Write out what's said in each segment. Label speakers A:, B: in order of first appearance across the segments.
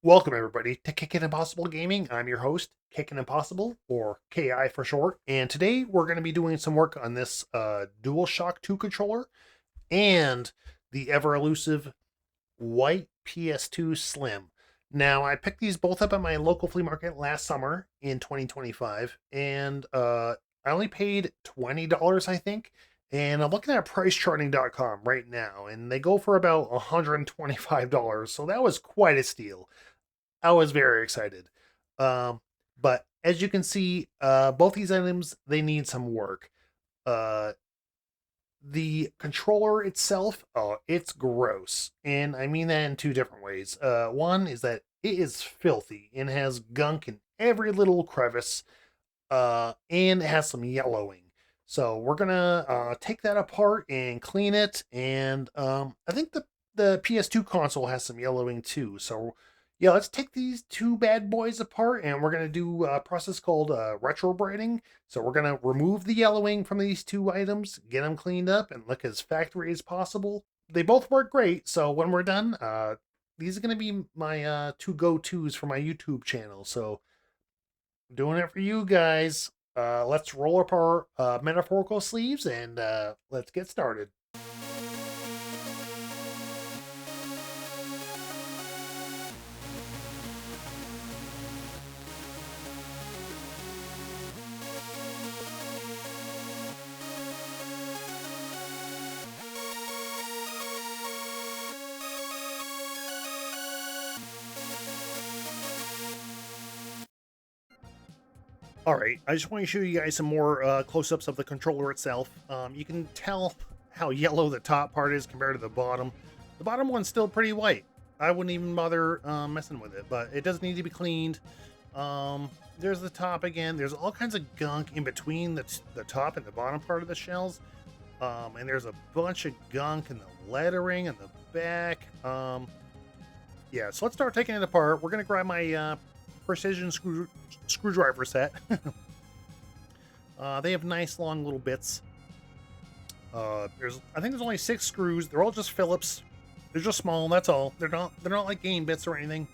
A: Welcome everybody to Kickin' Impossible Gaming. I'm your host, Kickin' Impossible, or KI for short. And today we're going to be doing some work on this DualShock 2 controller and the ever elusive white PS2 Slim. Now, I picked these both up at my local flea market last summer in 2025, and I only paid $20, I think. And I'm looking at pricecharting.com right now, and they go for about $125. So that was quite a steal. I was very excited. Um, but as you can see, both these items they need some work. Uh, the controller itself, oh, it's gross, and I mean that in two different ways. One is that it is filthy and has gunk in every little crevice, and it has some yellowing. So we're gonna take that apart and clean it. And I think the PS2 console has some yellowing too. So yeah, let's take these two bad boys apart, and we're gonna do a process called retrobraiding. So we're gonna remove the yellowing from these two items, get them cleaned up, and look as factory as possible. They both work great. So when we're done, these are gonna be my two go-tos for my YouTube channel. So doing it for you guys. Let's roll up our metaphorical sleeves and let's get started. All right, I just want to show you guys some more close-ups of the controller itself. You can tell how yellow the top part is compared to the bottom. The bottom one's still pretty white. I wouldn't even bother messing with it, but it does need to be cleaned. There's the top again. There's all kinds of gunk in between the top and the bottom part of the shells. And there's a bunch of gunk in the lettering and the back. Yeah, so let's start taking it apart. We're gonna grab my precision screwdriver set. They have nice long little bits. I think there's only 6 screws. They're all just Phillips. They're just small. That's all. They're not like game bits or anything.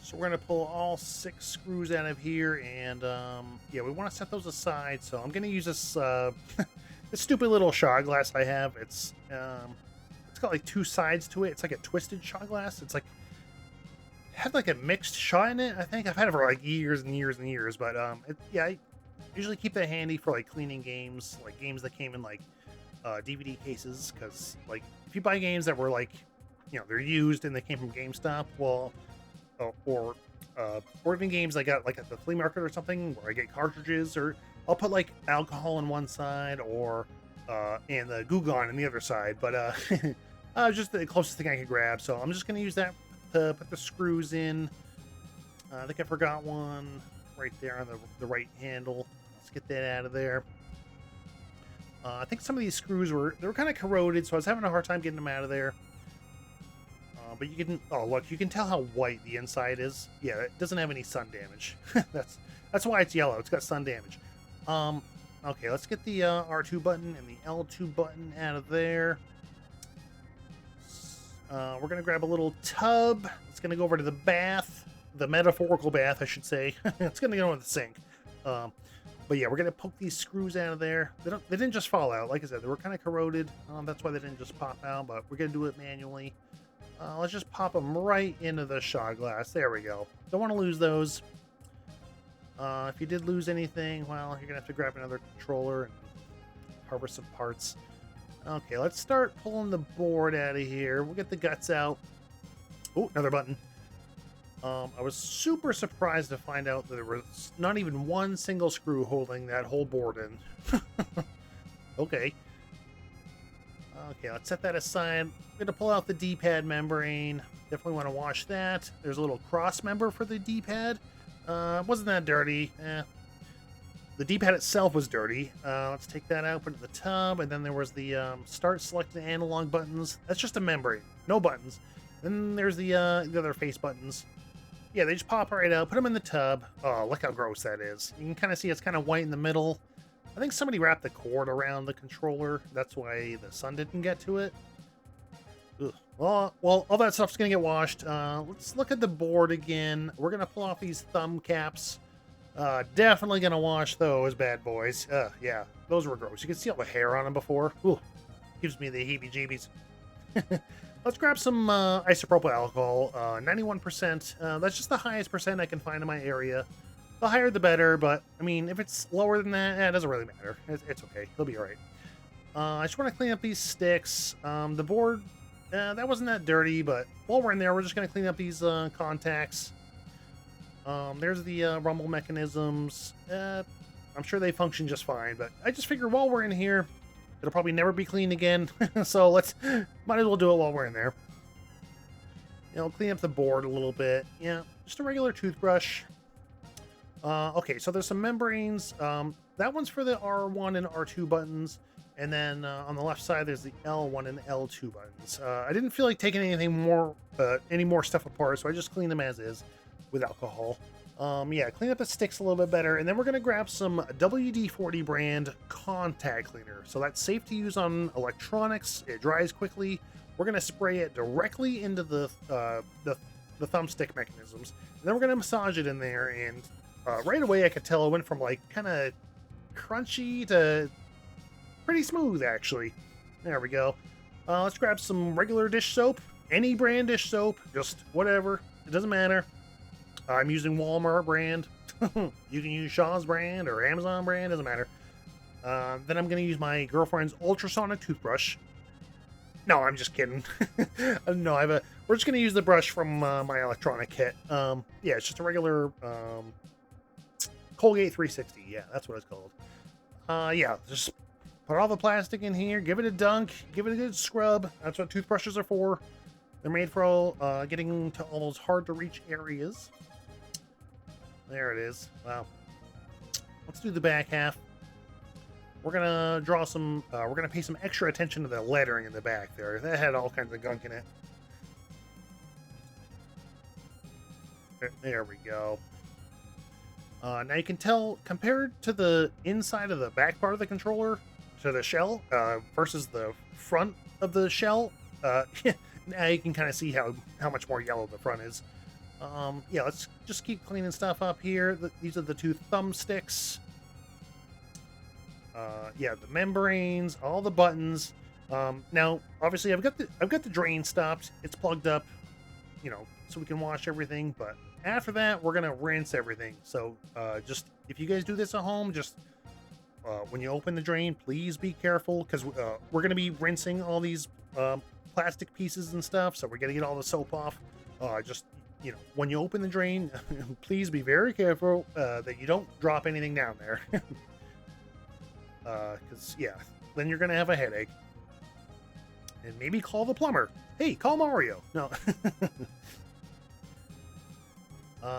A: So we're gonna pull all 6 screws out of here, and yeah, we want to set those aside. So I'm gonna use this this stupid little shot glass I have. It's got like 2 sides to it. It's like a twisted shot glass. It's like had like a mixed shot in it. I think I've had it for like years and years and years. But yeah, I usually keep that handy for like cleaning games, like games that came in like DVD cases. Because like if you buy games that were like, they're used and they came from GameStop, well, or even games I got like at the flea market or something where I get cartridges, or I'll put like alcohol on one side or and the Goo Gone on the other side. But just the closest thing I could grab. So I'm just gonna use that to put the screws in. I think I forgot one right there on the right handle. Let's get that out of there. I think some of these screws were kind of corroded, so I was having a hard time getting them out of there. But you can, oh look, you can tell how white the inside is. Yeah, it doesn't have any sun damage. that's why it's yellow. It's got sun damage. Okay, let's get the R2 button and the L2 button out of there. We're gonna grab a little tub. It's gonna go over to the bath, the metaphorical bath, I should say. It's gonna go in the sink. But yeah, we're gonna poke these screws out of there. They didn't just fall out. Like I said, they were kind of corroded. That's why they didn't just pop out. But we're gonna do it manually. Let's just pop them right into the shot glass. There we go. Don't want to lose those. If you did lose anything, well, you're gonna have to grab another controller and harvest some parts. Okay, let's start pulling the board out of here. We'll get the guts out. Oh, another button. I was super surprised to find out that there was not even one single screw holding that whole board in. Okay. Okay, let's set that aside. I'm going to pull out the D-pad membrane. Definitely want to wash that. There's a little cross member for the D-pad. Wasn't that dirty. The D-pad itself was dirty. Let's take that out, put it in the tub, and then there was the start selected analog buttons. That's just a membrane, no buttons. Then there's the other face buttons. Yeah, they just pop right out. Put them in the tub. Oh, look how gross that is. You can kind of see it's kind of white in the middle. I think somebody wrapped the cord around the controller. That's why the sun didn't get to it. Ugh. Well, all that stuff's gonna get washed. Let's look at the board again. We're gonna pull off these thumb caps. Definitely gonna wash those bad boys. Yeah, those were gross. You can see all the hair on them before. Ooh, gives me the heebie-jeebies. Let's grab some isopropyl alcohol. 91%. That's just the highest percent I can find in my area. The higher the better, but I mean, if it's lower than that, it doesn't really matter. It's okay. It'll be all right. I just want to clean up these sticks. The board, that wasn't that dirty, but while we're in there, we're just going to clean up these contacts. There's the rumble mechanisms. I'm sure they function just fine, but I just figure while we're in here, it'll probably never be cleaned again. So might as well do it while we're in there. Clean up the board a little bit. Yeah, just a regular toothbrush. Okay, so there's some membranes. That one's for the R1 and R2 buttons. And then on the left side, there's the L1 and L2 buttons. I didn't feel like taking any more stuff apart, so I just cleaned them as is with alcohol. Yeah, clean up the sticks a little bit better. And then we're going to grab some WD-40 brand contact cleaner. So that's safe to use on electronics. It dries quickly. We're going to spray it directly into the thumbstick mechanisms. And then we're going to massage it in there. And right away, I could tell it went from like kind of crunchy to pretty smooth, actually. There we go. Let's grab some regular dish soap. Any brand dish soap. Just whatever. It doesn't matter. I'm using Walmart brand. You can use Shaw's brand or Amazon brand. Doesn't matter. Then I'm going to use my girlfriend's ultrasonic toothbrush. No, I'm just kidding. No, we're just going to use the brush from my electronic kit. Yeah, it's just a regular Colgate 360. Yeah, that's what it's called. Yeah, just put all the plastic in here, give it a dunk, give it a good scrub. That's what toothbrushes are for. They're made for all getting to all those hard to reach areas. There it is. Wow. Let's do the back half. We're gonna draw some. We're gonna pay some extra attention to the lettering in the back there. That had all kinds of gunk in it. There we go. Now you can tell, compared to the inside of the back part of the controller, to the shell, versus the front of the shell, now you can kind of see how much more yellow the front is. Yeah, let's just keep cleaning stuff up here. These are the two thumbsticks. Yeah, the membranes, all the buttons. Now, obviously, I've got the drain stopped. It's plugged up, so we can wash everything. But after that, we're gonna rinse everything. So, just if you guys do this at home, just when you open the drain, please be careful because we're gonna be rinsing all these plastic pieces and stuff. So we're gonna get all the soap off. Just when you open the drain, please be very careful that you don't drop anything down there. Because, yeah, then you're going to have a headache. And maybe call the plumber. Hey, call Mario. No.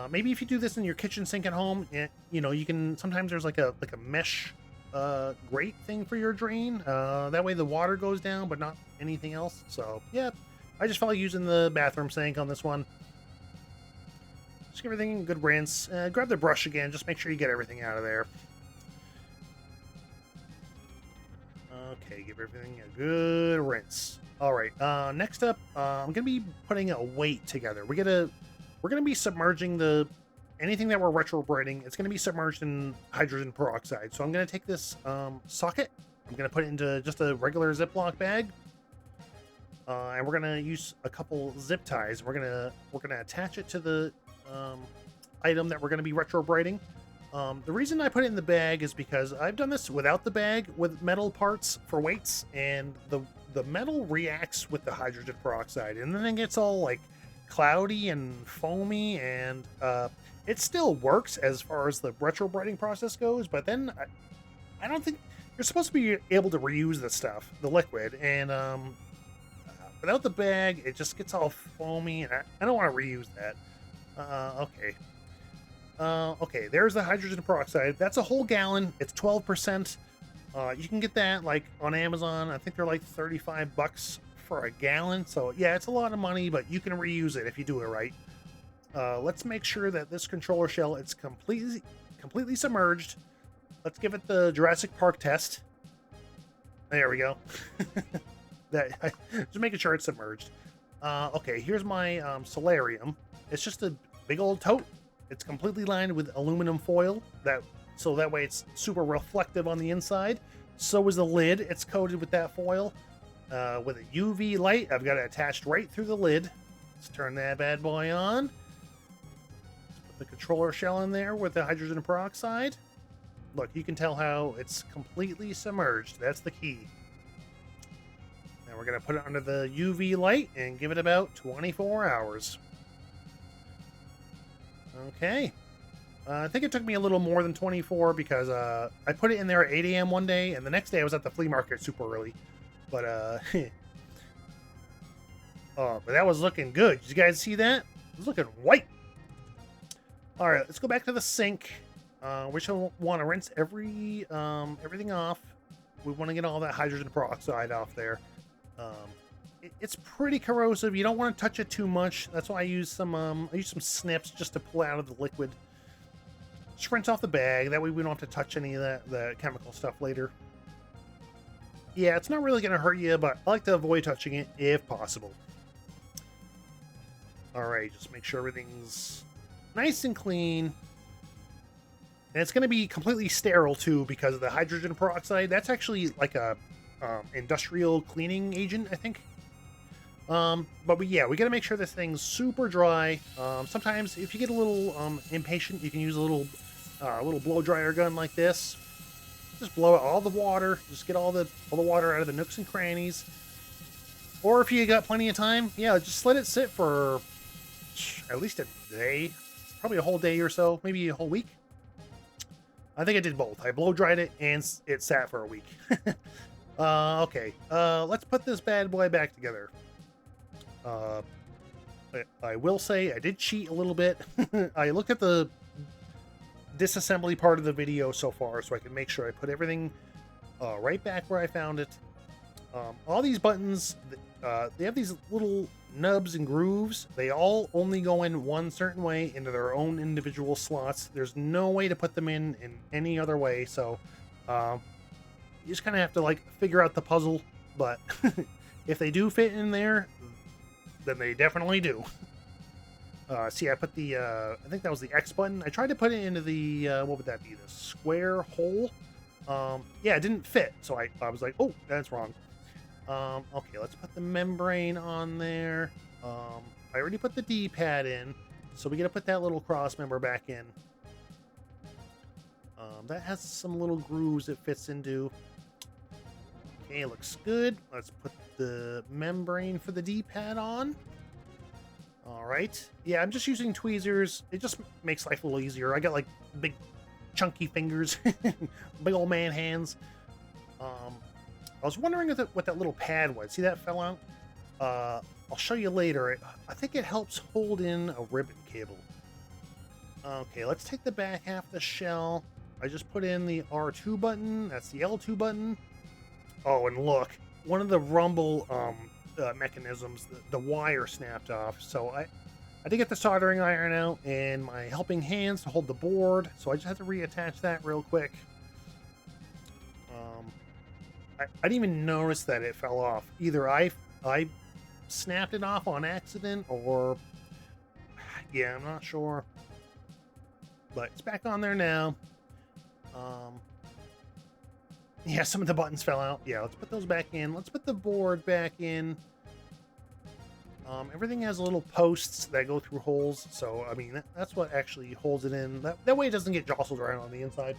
A: Maybe if you do this in your kitchen sink at home, you can, sometimes there's like a mesh grate thing for your drain. That way the water goes down, but not anything else. So, yeah, I just felt like using the bathroom sink on this one. Just give everything a good rinse. Grab the brush again. Just make sure you get everything out of there. Okay, give everything a good rinse. All right. Next up, I'm gonna be putting a weight together. We're gonna be submerging anything that we're retrobraiding. It's gonna be submerged in hydrogen peroxide. So I'm gonna take this socket. I'm gonna put it into just a regular Ziploc bag. And we're gonna use a couple zip ties. We're gonna attach it to the item that we're gonna be retrobraiding. The reason I put it in the bag is because I've done this without the bag with metal parts for weights, and the metal reacts with the hydrogen peroxide, and then it gets all like cloudy and foamy, and it still works as far as the retrobraiding process goes, but then I don't think you're supposed to be able to reuse the stuff, the liquid, and without the bag, it just gets all foamy, and I don't want to reuse that. Okay. Okay, there's the hydrogen peroxide. That's a whole gallon. It's 12%. You can get that like on Amazon. I think they're like $35 for a gallon. So yeah, it's a lot of money, but you can reuse it if you do it right. Let's make sure that this controller shell is completely submerged. Let's give it the Jurassic Park test. There we go. that just making sure it's submerged. Okay, here's my solarium. It's just a big old tote. It's completely lined with aluminum foil, so that way it's super reflective on the inside. So is the lid. It's coated with that foil. With a UV light, I've got it attached right through the lid. Let's turn that bad boy on. Put the controller shell in there with the hydrogen peroxide. Look, you can tell how it's completely submerged. That's the key. Now we're going to put it under the UV light and give it about 24 hours. Okay. I think it took me a little more than 24 because I put it in there at 8 a.m. one day, and the next day I was at the flea market super early. But, oh, but that was looking good. Did you guys see that? It was looking white. All right, let's go back to the sink. We should want to rinse everything off. We want to get all that hydrogen peroxide off there. It's pretty corrosive. You don't want to touch it too much. That's why I use some snips just to pull out of the liquid. Just rinse off the bag. That way we don't have to touch any of the chemical stuff later. Yeah, it's not really going to hurt you, but I like to avoid touching it if possible. All right, just make sure everything's nice and clean. And it's going to be completely sterile, too, because of the hydrogen peroxide. That's actually like a industrial cleaning agent, I think. But yeah, we got to make sure this thing's super dry. Sometimes, if you get a little impatient, you can use a little blow dryer gun like this. Just blow out all the water. Just get all the water out of the nooks and crannies. Or if you got plenty of time, yeah, just let it sit for at least a day, probably a whole day or so, maybe a whole week. I think I did both. I blow dried it and it sat for a week. Okay, let's put this bad boy back together. I will say I did cheat a little bit. I looked at the disassembly part of the video so far so I can make sure I put everything right back where I found it. All these buttons, they have these little nubs and grooves. They all only go in one certain way into their own individual slots. There's no way to put them in any other way, so you just kind of have to like figure out the puzzle. But if they do fit in there, then they definitely do. See, I put the I think that was the X button. I tried to put it into the what would that be, the square hole. Yeah, it didn't fit, so I was like, oh, that's wrong. Okay, let's put the membrane on there. I already put the D-pad in, so we gotta put that little cross member back in. That has some little grooves it fits into. Okay, looks good. Let's put the membrane for the D-pad on. All right. Yeah, I'm just using tweezers. It just makes life a little easier. I got like big chunky fingers, big old man hands. I was wondering what that little pad was. See that fell out? I'll show you later. I think it helps hold in a ribbon cable. Okay, let's take the back half of the shell. I just put in the R2 button. That's the L2 button. Oh, and look, one of the rumble mechanisms, the wire snapped off. So I did get the soldering iron out and my helping hands to hold the board. So I just had to reattach that real quick. I didn't even notice that it fell off. Either I snapped it off on accident or, yeah, I'm not sure. But it's back on there now. Yeah, some of the buttons fell out. Yeah, let's put those back in. Let's put the board back in. Everything has little posts that go through holes. So, I mean, that's what actually holds it in. That way it doesn't get jostled around on the inside.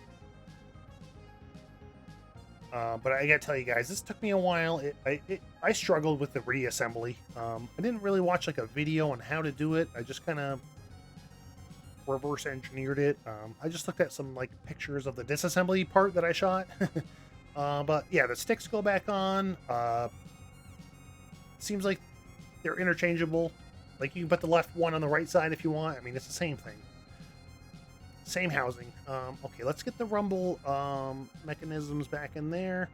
A: But I gotta tell you guys, this took me a while. I struggled with the reassembly. I didn't really watch like a video on how to do it. I just kind of reverse engineered it. I just looked at some like pictures of the disassembly part that I shot. But yeah, the sticks go back on. Seems like they're interchangeable. Like you can put the left one on the right side if you want. I mean, it's the same thing. Same housing. Okay, let's get the rumble mechanisms back in there.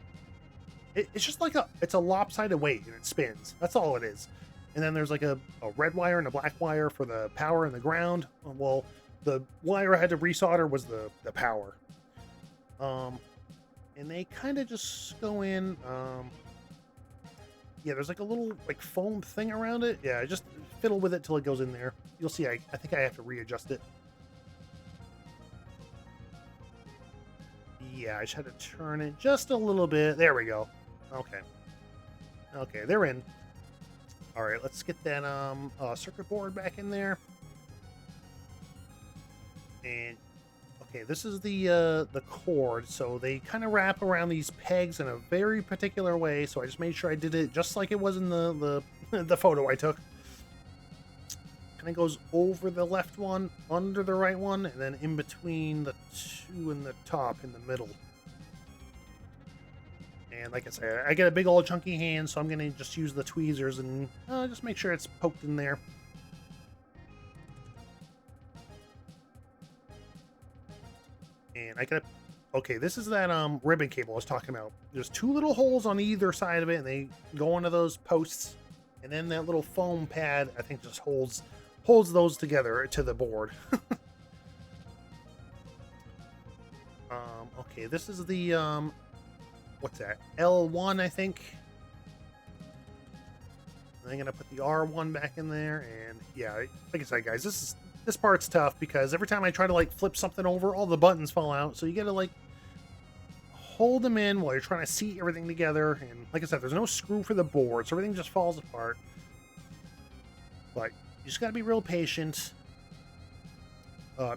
A: It's just like it's a lopsided weight and it spins. That's all it is. And then there's like a red wire and a black wire for the power and the ground. Well, the wire I had to resolder was the power. And they kind of just go in. yeah, there's like a little like foam thing around it. Yeah, just fiddle with it till it goes in there. You'll see, I think I have to readjust it. Yeah, I just had to turn it just a little bit. There we go. Okay. Okay, they're in. All right, let's get that circuit board back in there. And okay, this is the cord. So they kind of wrap around these pegs in a very particular way. So I just made sure I did it just like it was in the photo I took. Kind of goes over the left one, under the right one, and then in between the two in the top, in the middle. And like I said, I get a big old chunky hand, so I'm going to just use the tweezers and just make sure it's poked in there. And I got okay, this is that ribbon cable I was talking about. There's two little holes on either side of it, and they go into those posts. And then that little foam pad, I think, just holds those together to the board. Okay, this is the what's that? L1, I think. And I'm gonna put the R1 back in there, and yeah, like I said, guys, this part's tough because every time I try to like flip something over, all the buttons fall out. So you gotta like hold them in while you're trying to seat everything together. And like I said, there's no screw for the board, so everything just falls apart. But you just gotta be real patient.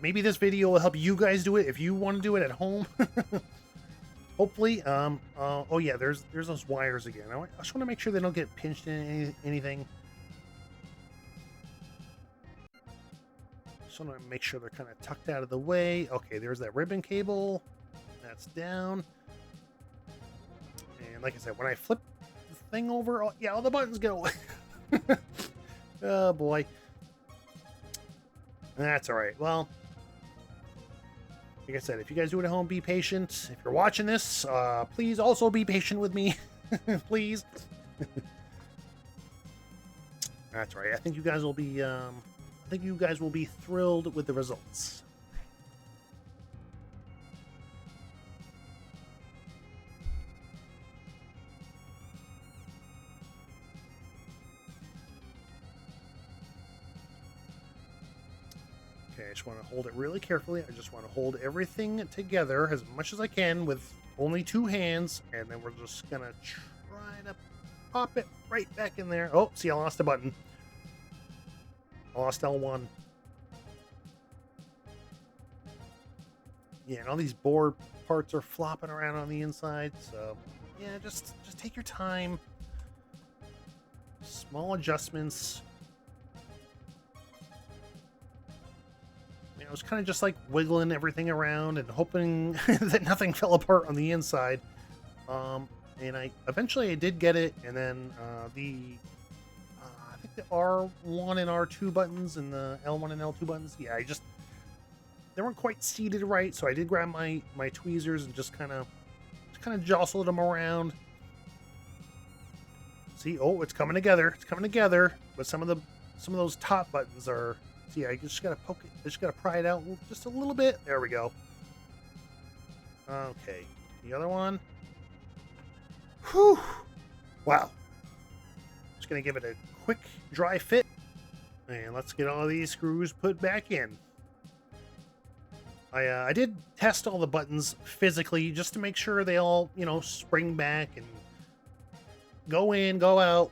A: Maybe this video will help you guys do it if you want to do it at home. Hopefully. Oh yeah, there's those wires again. I just want to make sure they don't get pinched in anything. Just want to make sure they're kind of tucked out of the way. Okay, there's that ribbon cable. That's down. And like I said, when I flip the thing over, oh, yeah, all the buttons get away. Oh boy. That's all right. Well, like I said, if you guys do it at home, be patient. If you're watching this, please also be patient with me. Please. That's right. I think you guys will be thrilled with the results. Okay, I just want to hold it really carefully. I just want to hold everything together as much as I can with only two hands, and then we're just gonna try to pop it right back in there. Oh, see, I lost a button. I lost L1. Yeah, and all these board parts are flopping around on the inside, so yeah, just take your time. Small adjustments. I was kind of just like wiggling everything around and hoping that nothing fell apart on the inside. And I eventually did get it, and then I think the R1 and R2 buttons and the L1 and L2 buttons, yeah, they weren't quite seated right, so I did grab my tweezers and just kind of jostled them around. See, oh, it's coming together. It's coming together, but some of those top buttons are. See, I just gotta poke it. I just gotta pry it out just a little bit. There we go. Okay, the other one. Whew! Wow. Just gonna give it a quick dry fit, and let's get all these screws put back in. I did test all the buttons physically just to make sure they all, spring back and go in, go out.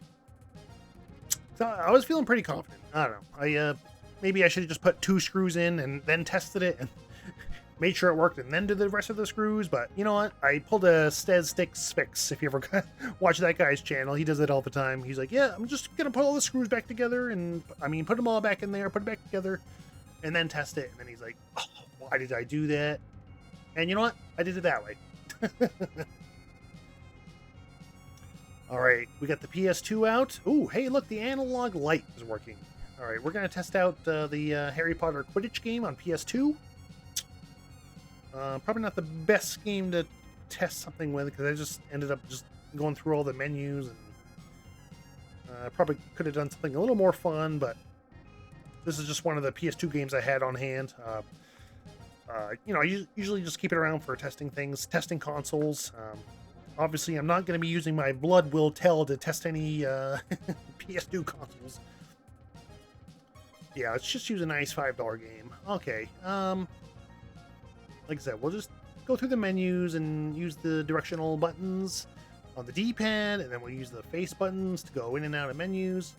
A: So I was feeling pretty confident. I don't know. Maybe I should have just put 2 screws in and then tested it and made sure it worked and then did the rest of the screws. But you know what? I pulled a Stez Sticks fix. If you ever watch that guy's channel, he does it all the time. He's like, yeah, I'm just going to put all the screws back together and, put them all back in there, put it back together, and then test it. And then he's like, oh, why did I do that? And you know what? I did it that way. All right, we got the PS2 out. Ooh, hey, look, the analog light is working. All right, we're going to test out the Harry Potter Quidditch game on PS2. Probably not the best game to test something with because I just ended up just going through all the menus, and I probably could have done something a little more fun, but this is just one of the PS2 games I had on hand. I usually just keep it around for testing things, testing consoles. Obviously, I'm not going to be using my blood will tell to test any PS2 consoles. Yeah, let's just use a nice $5 game. Okay. Like I said, we'll just go through the menus and use the directional buttons on the D-pad, and then we'll use the face buttons to go in and out of menus.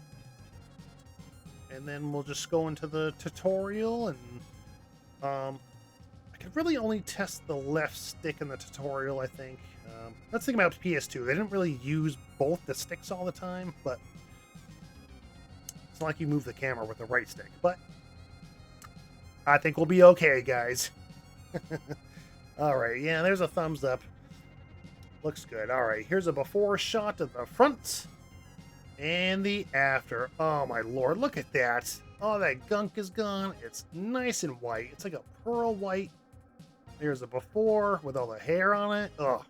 A: And then we'll just go into the tutorial, and I could really only test the left stick in the tutorial, I think. Let's think about PS2. They didn't really use both the sticks all the time, but it's not like you move the camera with the right stick. But I think we'll be okay, guys. All right, yeah, there's a thumbs up. Looks good. All right, here's a before shot of the front and the after. Oh, my lord, look at that. All that gunk is gone. It's nice and white. It's like a pearl white. There's a before with all the hair on it. Oh,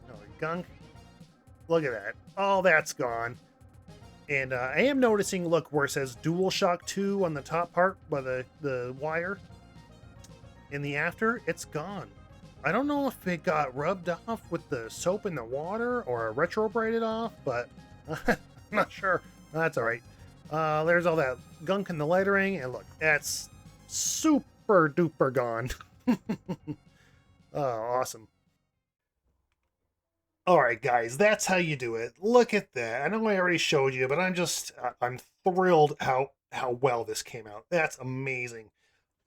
A: no, gunk. Look at that. All that's gone. And I am noticing, look, where it says DualShock 2 on the top part by the wire. In the after, it's gone. I don't know if it got rubbed off with the soap in the water or retrobraided off, but I'm not sure. That's all right. There's all that gunk in the lettering, and look, that's super duper gone. Oh, awesome. All right, guys, that's how you do it. Look at that. I know I already showed you, but I'm thrilled how well this came out. That's amazing.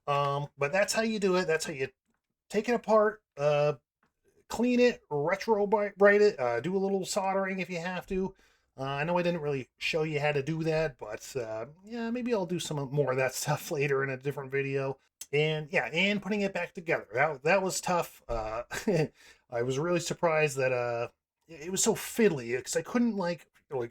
A: But that's how you do it. That's how you take it apart, clean it, retrobrite it, do a little soldering if you have to. I know I didn't really show you how to do that, but yeah, maybe I'll do some more of that stuff later in a different video. And yeah, and putting it back together. That was tough. I was really surprised that it was so fiddly because I couldn't like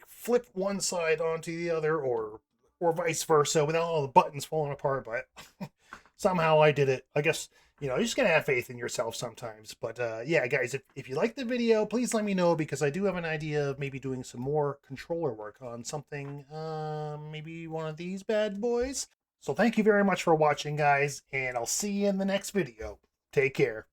A: flip one side onto the other or vice versa without all the buttons falling apart. But somehow I did it. I guess you just gotta have faith in yourself sometimes. But yeah, guys, if you like the video, please let me know because I do have an idea of maybe doing some more controller work on something. Maybe one of these bad boys. So thank you very much for watching, guys, and I'll see you in the next video. Take care.